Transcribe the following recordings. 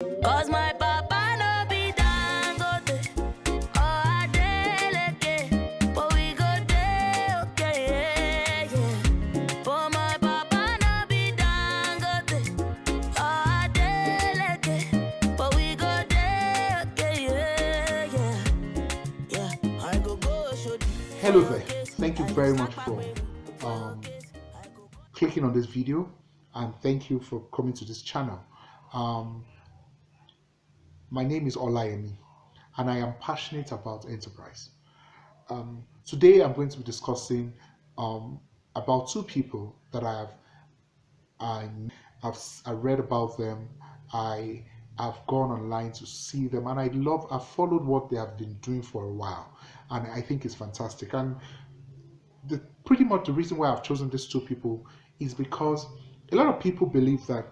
Cause my papa no be Dangote, oh Adeleke, but we go there, okay, yeah. But my papa no be Dangote, oh Adeleke, but we go there, okay, yeah. I go show the Hello there. Thank you very much for um, clicking on this video, and thank you for coming to this channel. Um, my name is Olayemi, and I am passionate about enterprise. Today I'm going to be discussing about two people that I I read about them. I have gone online to see them, and I've followed what they have been doing for a while, and I think it's fantastic. And pretty much the reason why I've chosen these two people is because a lot of people believe that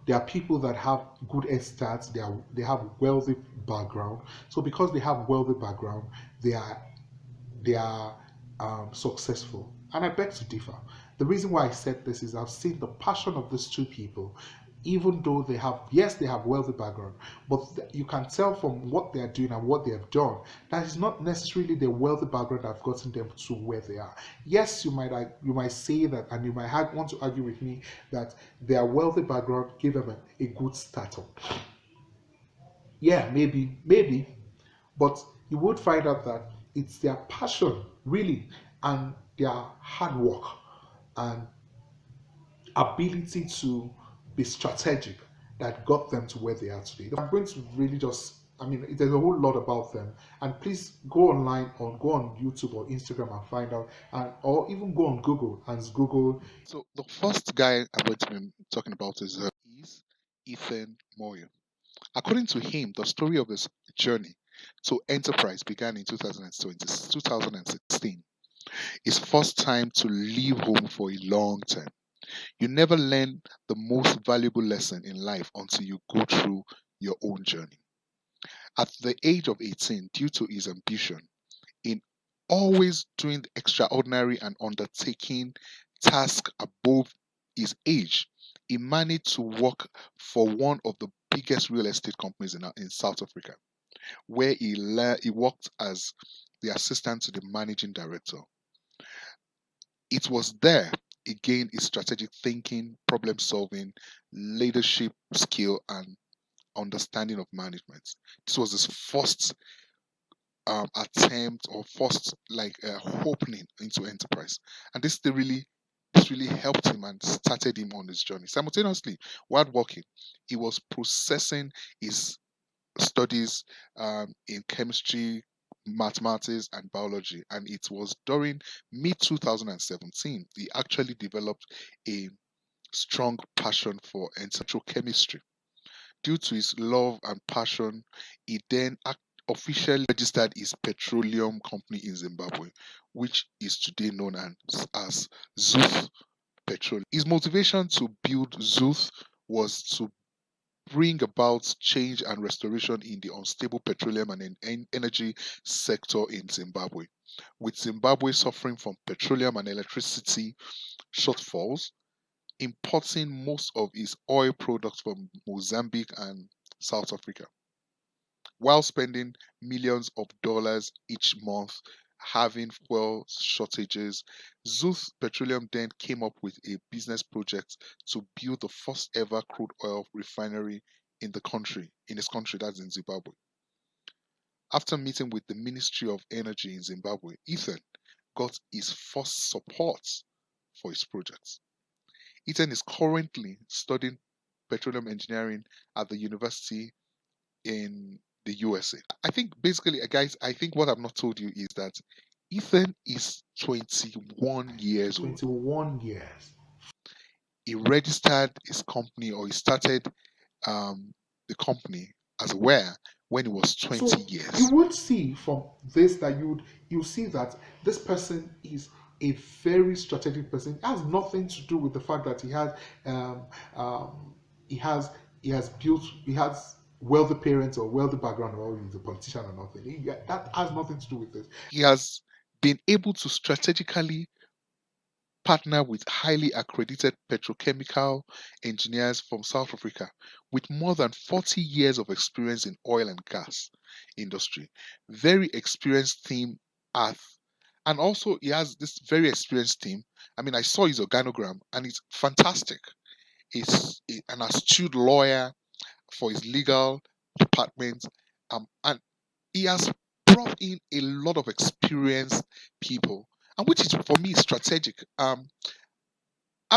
there are people that have good stats, they have wealthy background. So because they have wealthy background, they are they are successful. And I beg to differ. The reason why I said this is I've seen the passion of these two people, even though they have, yes, they have wealthy background, but you can tell from what they are doing and what they have done that is not necessarily their wealthy background that have gotten them to where they are. Yes, you might say that, and you might want to argue with me that their wealthy background gave them a good startup. Yeah, maybe, but you would find out that it's their passion, really, and their hard work and ability to be strategic that got them to where they are today. I'm going to really just, I mean, there's a whole lot about them. And please go online or go on YouTube or Instagram and find out, and or even go on Google and Google. So the first guy I'm going to be talking about is Ethan Moyer. According to him, the story of his journey to enterprise began in 2016. His first time to leave home for a long time. You never learn the most valuable lesson in life until you go through your own journey. At the age of 18, due to his ambition in always doing the extraordinary and undertaking tasks above his age, he managed to work for one of the biggest real estate companies in South Africa, where he worked as the assistant to the managing director. It was there he gained his strategic thinking, problem solving, leadership skill, and understanding of management. This was his first attempt or first opening into enterprise, and this really helped him and started him on his journey. Simultaneously, while working, he was processing his studies in chemistry, mathematics, and biology. And it was during mid 2017 he actually developed a strong passion for electrochemistry. Due to his love and passion, he then officially registered his petroleum company in Zimbabwe, which is today known as Zuth Petroleum. His motivation to build Zuth was to bring about change and restoration in the unstable petroleum and energy sector in Zimbabwe. With Zimbabwe suffering from petroleum and electricity shortfalls, importing most of its oil products from Mozambique and South Africa, while spending millions of dollars each month having fuel shortages. Zuth Petroleum then came up with a business project to build the first ever crude oil refinery in his country, that's in Zimbabwe. After meeting with the Ministry of Energy in Zimbabwe, Ethan got his first support for his project. Ethan is currently studying petroleum engineering at the university in the USA. I think basically, guys, I think what I've not told you is that Ethan is 21 years old. 21 years. He registered his company, or he started the company as aware when he was 20 So years. you would see from this that you see that this person is a very strategic person. It has nothing to do with the fact that um, um, he has he has wealthy parents or wealthy background, or he's a politician or nothing. That has nothing to do with this. He has been able to strategically partner with highly accredited petrochemical engineers from South Africa with more than 40 years of experience in oil and gas industry. Very experienced team at and also he has this very experienced team. I mean, I saw his organogram and it's fantastic. An astute lawyer for his legal department, and he has brought in a lot of experienced people, and which is for me strategic. I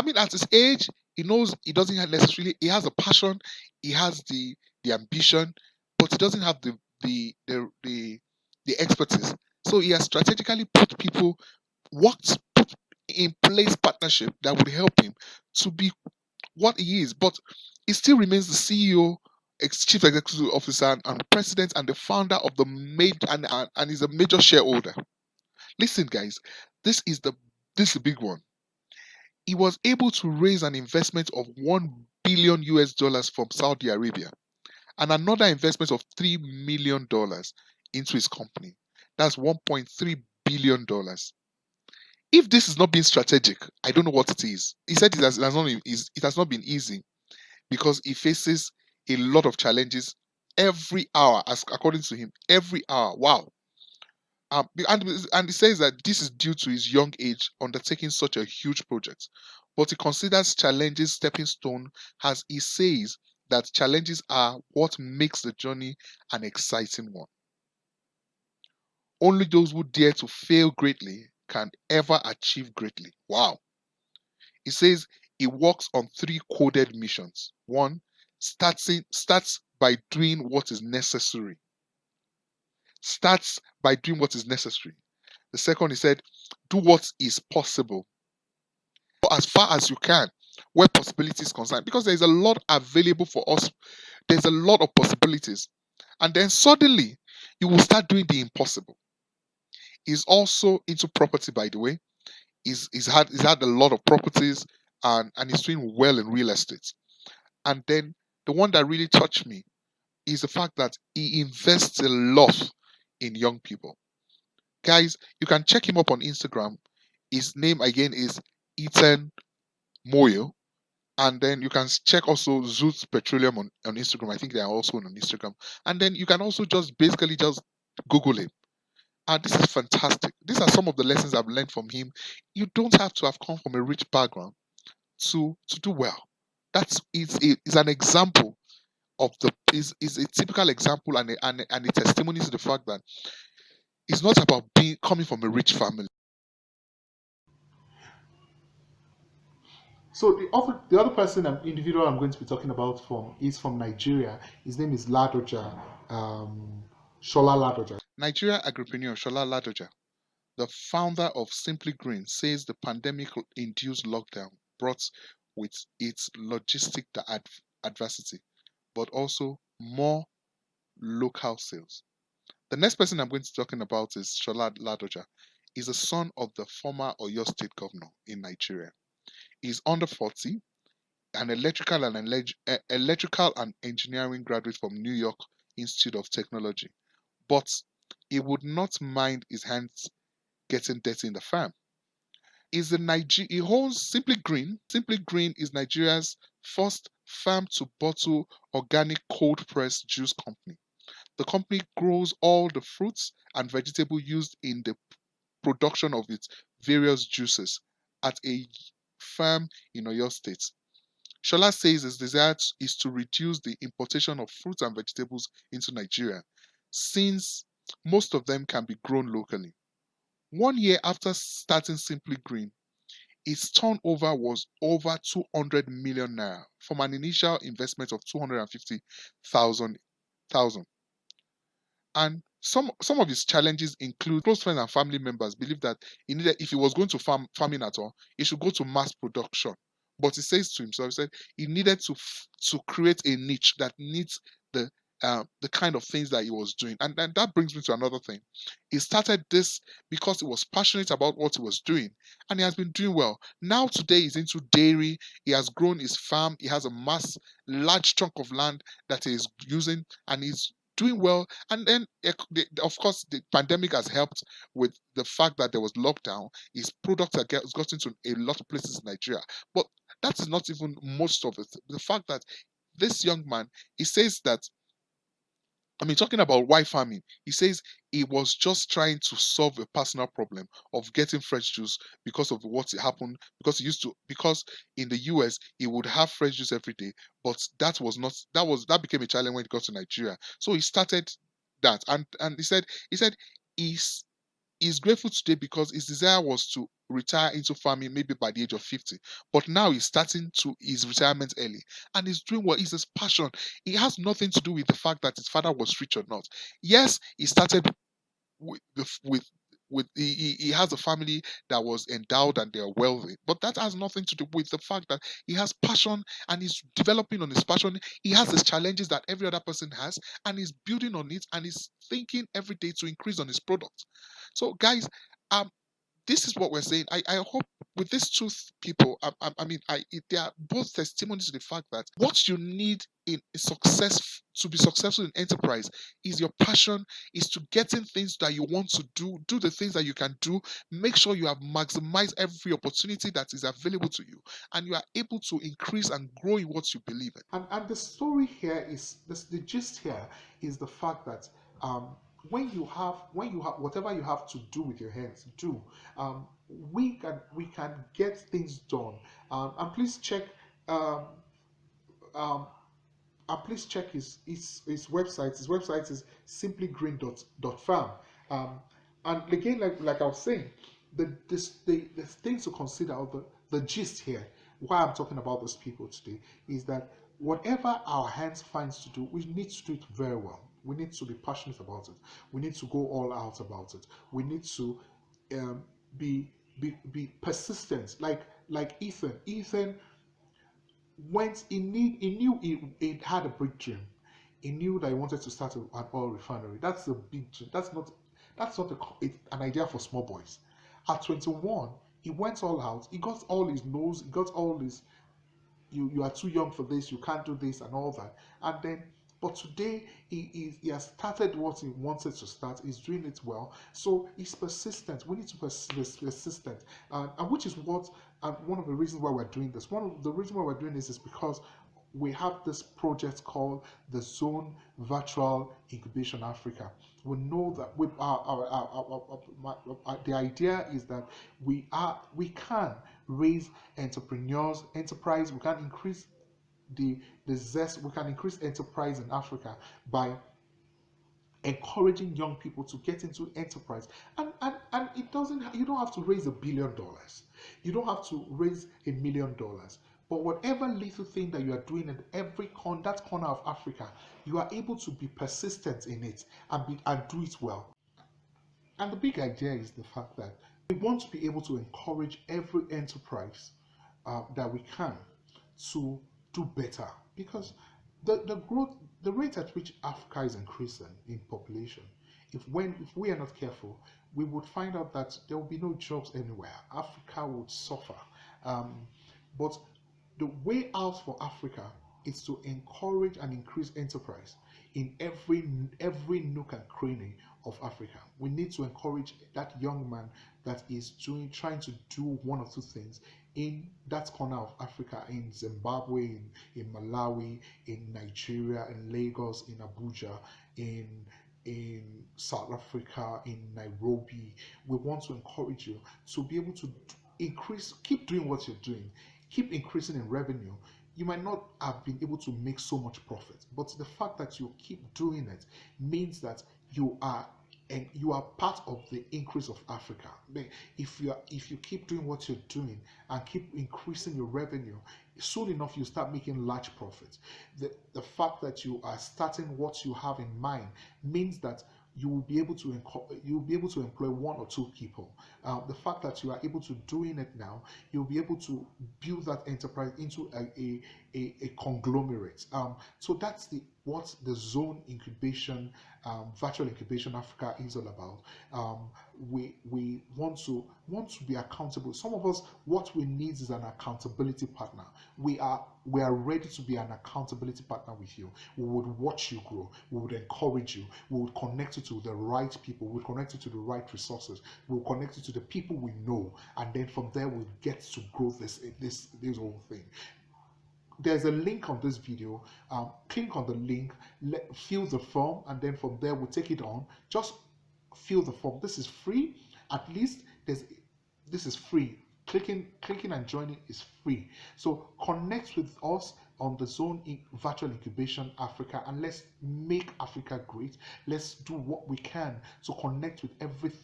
mean, at his age, he knows he doesn't have necessarily. He has a passion, he has the ambition, but he doesn't have the expertise. So he has strategically put in place partnership that would help him to be what he is. But he still remains the CEO, chief executive officer, and president and the founder of the major and is a major shareholder. Listen, guys, this is the this is the big one. He was able to raise an investment of 1 billion US dollars from Saudi Arabia and another investment of $3 million into his company. That's $1.3 billion. If this is not being strategic, I don't know what it is. He said it has not been easy because he faces a lot of challenges every hour, as according to him, every hour. Wow. And he says that this is due to his young age undertaking such a huge project. But he considers challenges stepping stone, as he says that challenges are what makes the journey an exciting one. Only those who dare to fail greatly can ever achieve greatly. Wow. He says he works on three coded missions. One, starts by doing what is necessary. Starts by doing what is necessary. The second, he said, do what is possible. Go as far as you can where possibility is concerned. Because there's a lot available for us. There's a lot of possibilities. And then suddenly you will start doing the impossible. He's also into property, by the way. He's had a lot of properties and he's doing well in real estate. And then the one that really touched me is the fact that he invests a lot in young people. Guys, you can check him up on Instagram. His name again is Ethan Moyo. And then you can check also Zoot Petroleum on Instagram. I think they are also on Instagram. And then you can also just basically just Google him. And this is fantastic. These are some of the lessons I've learned from him. You don't have to have come from a rich background to do well. Is an example of the is a typical example and a testimony to the fact that it's not about being coming from a rich family. So the other person individual I'm going to be talking about from Nigeria. His name is Ladoja, Shola Ladoja. Nigeria agripreneur Shola Ladoja, the founder of Simply Green, says the pandemic-induced lockdown brought with its adversity, but also more local sales. The next person I'm going to be talking about is Shola Ladoja. He's a son of the former Oyo State governor in Nigeria. He's under 40, an electrical and engineering graduate from New York Institute of Technology, but he would not mind his hands getting dirty in the farm. He owns Simply Green. Simply Green is Nigeria's first farm to bottle organic cold pressed juice company. The company grows all the fruits and vegetables used in the production of its various juices at a farm in Oyo State. Shola says his desire is to reduce the importation of fruits and vegetables into Nigeria, since most of them can be grown locally. 1 year after starting Simply Green, its turnover was over 200 million naira from an initial investment of 250,000. And some of his challenges include close friends and family members believe that if he was going to farming at all, he should go to mass production. But he says to himself, he said he needed to create a niche that needs the kind of things that he was doing. And then that brings me to another thing. He started this because he was passionate about what he was doing, and he has been doing well. Now today he's into dairy. He has grown his farm. He has a large chunk of land that he is using, and he's doing well. And then, of course, the pandemic has helped with the fact that there was lockdown. His products are got into a lot of places in Nigeria. But that is not even most of it. The fact that this young man, he says that, I mean, talking about why farming, he says he was just trying to solve a personal problem of getting fresh juice because of what happened. Because he used to, because in the US he would have fresh juice every day, but that was not that became a challenge when he got to Nigeria. So he started that, and he said he's he's grateful today because his desire was to retire into farming maybe by the age of 50, but now he's starting to his retirement early, and he's doing what is his passion. It has nothing to do with the fact that his father was rich or not. Yes, he started with he has a family that was endowed and they are wealthy, but that has nothing to do with the fact that he has passion and he's developing on his passion. He has his challenges that every other person has, and he's building on it, and he's thinking every day to increase on his product. So guys, um this is what we're saying. I hope with these two people, they are both testimonies to the fact that what you need in success to be successful in enterprise is your passion, is to getting things that you want to do the things that you can do, make sure you have maximized every opportunity that is available to you, and you are able to increase and grow in what you believe in. And the story here is this, the gist here is the fact that when you have whatever you have to do with your hands, do. We can get things done. And please check um, um, please check his website. His website is simplygreen.farm. Um, and again, like I was saying, the things to consider, or the gist here, why I'm talking about those people today, is that whatever our hands finds to do, we need to do it very well. We need to be passionate about it. We need to go all out about it. We need to um, be persistent, like Ethan. Ethan went he knew he had a big dream. He knew that he wanted to start an oil refinery. That's a big dream. That's not an idea for small boys. At 21, he went all out. He got all his nose. He got all his, you are too young for this, you can't do this and all that. And then, but today he has started what he wanted to start. He's doing it well. So he's persistent. We need to persistent, and which is what, and one of the reasons why we're doing this. One of the reasons why we're doing this is because we have this project called the Zone Virtual Incubation Africa. We know that with the idea is that we can raise entrepreneurs, enterprise. We can increase the zest. We can increase enterprise in Africa by encouraging young people to get into enterprise. And it doesn't, you don't have to raise $1 billion, you don't have to raise $1 million, but whatever little thing that you are doing in every that corner of Africa, you are able to be persistent in it and do it well. And the big idea is the fact that we want to be able to encourage every enterprise that we can to do better, because the growth, the rate at which Africa is increasing in population, if we are not careful, we would find out that there will be no jobs anywhere. Africa would suffer. Um, but the way out for Africa is to encourage and increase enterprise in every nook and cranny of Africa. We need to encourage that young man that is trying to do one or two things in that corner of Africa, in Zimbabwe, in Malawi, in Nigeria, in Lagos, in Abuja, in South Africa, in Nairobi. We want to encourage you to be able to keep doing what you're doing, keep increasing in revenue. You might not have been able to make so much profit, but the fact that you keep doing it means that you are part of the increase of Africa. If you keep doing what you're doing and keep increasing your revenue, soon enough you start making large profits. The fact that you are starting what you have in mind means that you will be able to employ one or two people. The fact that you are able to doing it now, you'll be able to build that enterprise into a conglomerate. So that's what the zone incubation, virtual incubation Africa is all about. We want to be accountable. Some of us, what we need is an accountability partner. We are ready to be an accountability partner with you. We would watch you grow. We would encourage you. We would connect you to the right people. We would connect you to the right resources. We will connect you to the people we know, and then from there we'll get to grow this whole thing. There's a link on this video. Click on the link, fill the form, and then from there we'll take it on. Just fill the form. This is free. At least this is free. Clicking and joining is free. So connect with us on the virtual incubation Africa, and let's make Africa great. Let's do what we can to connect with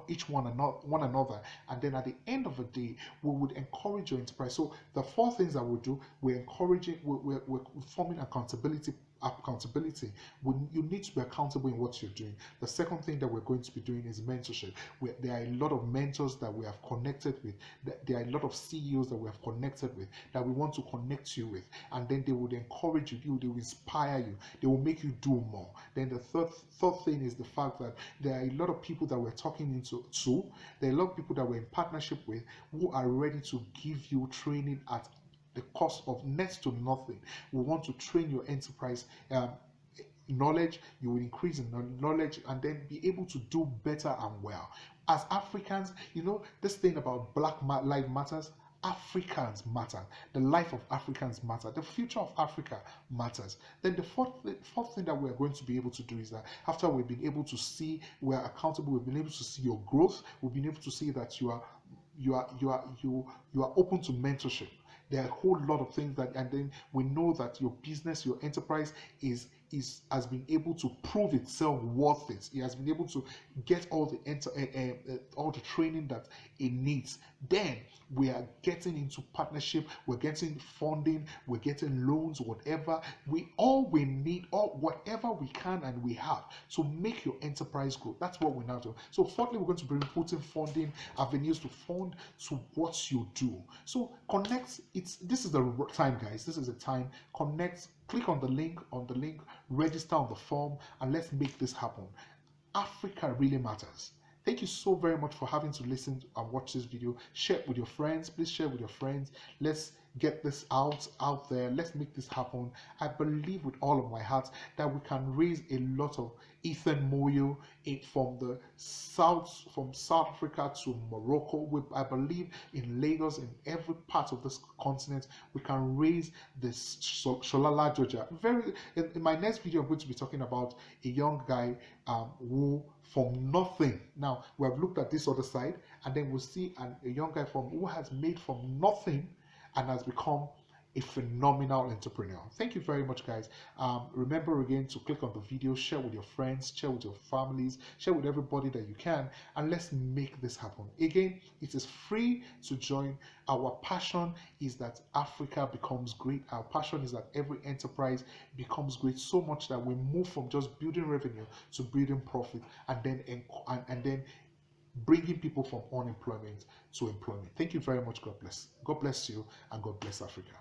each one another, and then at the end of the day we would encourage your enterprise. So the four things that we'll do: we're encouraging, we're forming accountability. You need to be accountable in what you're doing. The second thing that we're going to be doing is mentorship. There are a lot of mentors that we have connected with. There are a lot of CEOs that we have connected with, that we want to connect you with, and then they would encourage you, they will inspire you, they will make you do more. Then the third thing is the fact that there are a lot of people that we're talking to. There are a lot of people that we're in partnership with who are ready to give you training at the cost of next to nothing. We want to train your enterprise knowledge. You will increase in knowledge and then be able to do better and well. As Africans, this thing about Black Lives Matters. Africans matter. The life of Africans matter. The future of Africa matters. Then the fourth thing that we are going to be able to do is that after we've been able to see we are accountable, we've been able to see your growth, we've been able to see that you are open to mentorship. There are a whole lot of things and then we know that your business, your enterprise has been able to prove itself worth it. It has been able to get all the training that it needs. Then we are getting into partnership, we're getting funding, we're getting loans, whatever we need, or whatever we can and we have to make your enterprise grow. That's what we now do. So fourthly, we're going to be putting funding avenues to fund to what you do. So connect. This is the time, guys. This is the time. Connect. Click on the link. Register on the form, and let's make this happen. Africa really matters. Thank you so very much for having to listen and watch this video. Share it with your friends. Please share with your friends. Let's get this out there. Let's make this happen. I believe with all of my heart that we can raise a lot of Ethan Moyo from South Africa to Morocco. I believe in Lagos, in every part of this continent, we can raise this Sholala Georgia. In my next video, I'm going to be talking about a young guy who from nothing. Now we have looked at this other side, and then we'll see a young guy who has made from nothing and has become a phenomenal entrepreneur. Thank you very much, guys. Remember again to click on the video, share with your friends, share with your families, share with everybody that you can, and let's make this happen. Again, it is free to join. Our passion is that Africa becomes great. Our passion is that every enterprise becomes great, so much that we move from just building revenue to building profit, and then bringing people from unemployment to employment. Thank you very much. God bless. God bless you, and God bless Africa.